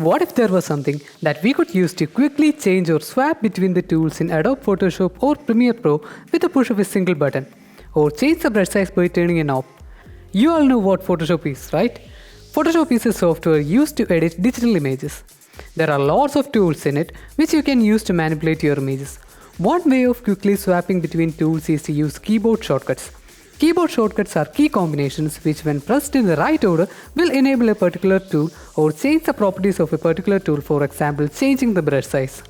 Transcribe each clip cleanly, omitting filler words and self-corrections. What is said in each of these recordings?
What if there was something that we could use to quickly change or swap between the tools in Adobe Photoshop or Premiere Pro with the push of a single button? Or change the brush size by turning a knob? You all know what Photoshop is, right? Photoshop is a software used to edit digital images. There are lots of tools in it which you can use to manipulate your images. One way of quickly swapping between tools is to use keyboard shortcuts. Keyboard shortcuts are key combinations which, when pressed in the right order, will enable a particular tool or change the properties of a particular tool, for example, changing the brush size.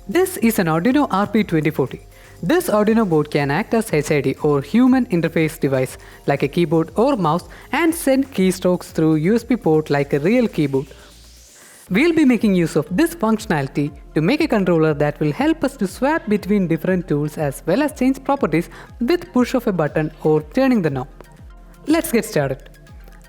This is an Arduino RP 2040. This Arduino board can act as HID or human interface device like a keyboard or mouse and send keystrokes through USB port like a real keyboard. We'll be making use of this functionality to make a controller that will help us to swap between different tools as well as change properties with push of a button or turning the knob. Let's get started.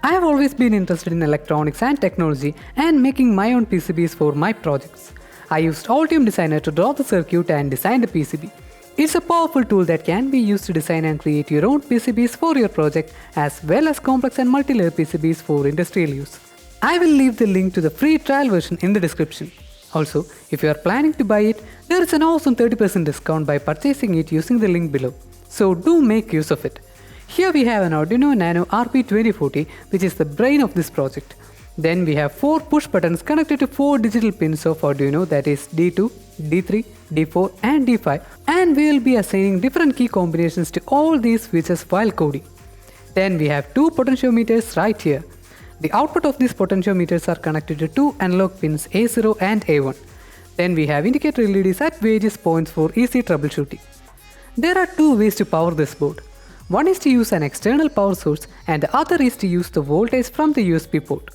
I have always been interested in electronics and technology and making my own PCBs for my projects. I used Altium Designer to draw the circuit and design the PCB. It's a powerful tool that can be used to design and create your own PCBs for your project as well as complex and multi-layer PCBs for industrial use. I will leave the link to the free trial version in the description. Also, if you are planning to buy it, there is an awesome 30% discount by purchasing it using the link below. So do make use of it. Here we have an Arduino Nano RP 2040, which is the brain of this project. Then we have 4 push buttons connected to 4 digital pins of Arduino, that is D2, D3, D4 and D5, and we will be assigning different key combinations to all these switches while coding. Then we have 2 potentiometers right here. The output of these potentiometers are connected to 2 analog pins A0 and A1. Then we have indicator LEDs at various points for easy troubleshooting. There are 2 ways to power this board. One is to use an external power source and the other is to use the voltage from the USB port.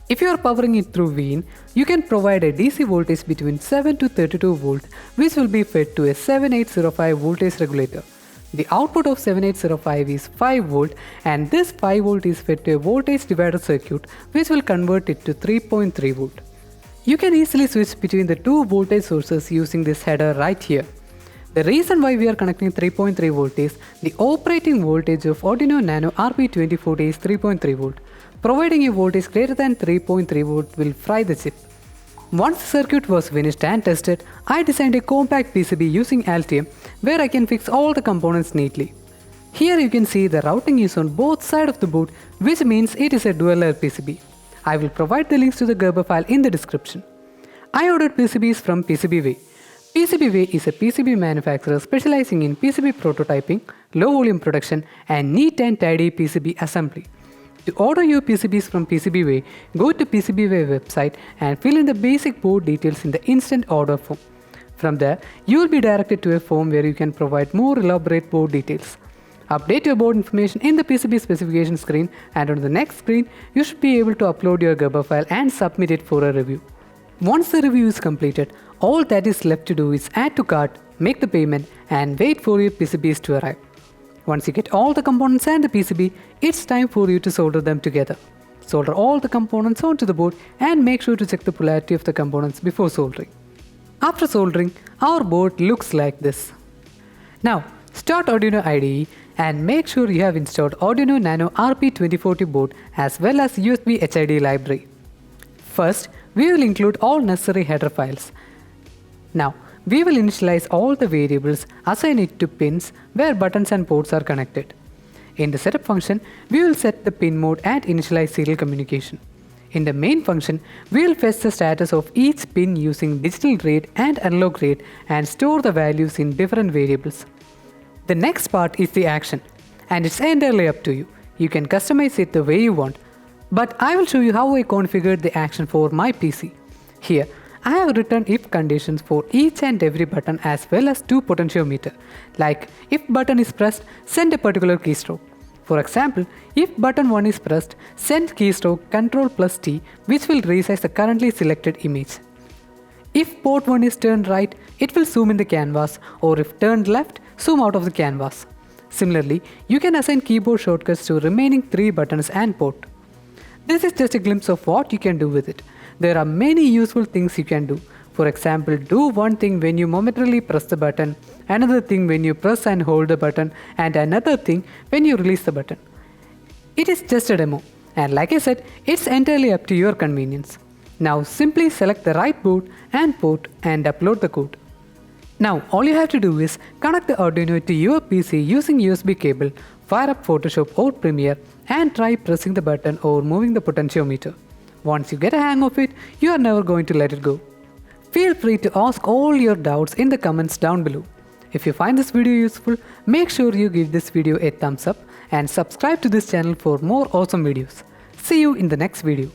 If you are powering it through Vin, you can provide a DC voltage between 7 to 32 volt, which will be fed to a 7805 voltage regulator. The output of 7805 is 5 volt and this 5 volt is fed to a voltage divider circuit which will convert it to 3.3 volt. You can easily switch between the 2 voltage sources using this header right here. The reason why we are connecting 3.3 volt is the operating voltage of Arduino Nano RP 2040 is 3.3 volt. Providing a voltage greater than 3.3 volt will fry the chip. Once the circuit was finished and tested, I designed a compact PCB using Altium where I can fix all the components neatly. Here you can see the routing is on both sides of the board, which means it is a dual layer PCB. I will provide the links to the Gerber file in the description. I ordered PCBs from PCBWay. PCBWay is a PCB manufacturer specializing in PCB prototyping, low volume production and neat and tidy PCB assembly. To order your PCBs from PCBWay, go to PCBWay website and fill in the basic board details in the instant order form. From there, you will be directed to a form where you can provide more elaborate board details. Update your board information in the PCB specification screen and on the next screen, you should be able to upload your Gerber file and submit it for a review. Once the review is completed, all that is left to do is add to cart, make the payment and wait for your PCBs to arrive. Once you get all the components and the PCB, it's time for you to solder them together. Solder all the components onto the board and make sure to check the polarity of the components before soldering. After soldering, our board looks like this. Now, start Arduino IDE and make sure you have installed Arduino Nano RP 2040 board as well as USB HID library. First, we will include all necessary header files. Now, we will initialize all the variables, assign it to pins where buttons and ports are connected. In the setup function, we will set the pin mode and initialize serial communication. In the main function, we will fetch the status of each pin using digital read and analog read and store the values in different variables. The next part is the action, and it's entirely up to you. You can customize it the way you want, but I will show you how I configured the action for my PC. Here, I have written if conditions for each and every button as well as 2 potentiometer, like if button is pressed, send a particular keystroke. For example, if button 1 is pressed, send keystroke Ctrl+T, which will resize the currently selected image. If port 1 is turned right, it will zoom in the canvas, or if turned left, zoom out of the canvas. Similarly, you can assign keyboard shortcuts to remaining 3 buttons and port. This is just a glimpse of what you can do with it. There are many useful things you can do. For example, do one thing when you momentarily press the button, another thing when you press and hold the button, and another thing when you release the button. It is just a demo, and like I said, it's entirely up to your convenience. Now simply select the right boot and port and upload the code. Now all you have to do is connect the Arduino to your PC using USB cable, fire up Photoshop or Premiere and try pressing the button or moving the potentiometer. Once you get a hang of it, you are never going to let it go. Feel free to ask all your doubts in the comments down below. If you find this video useful, make sure you give this video a thumbs up and subscribe to this channel for more awesome videos. See you in the next video.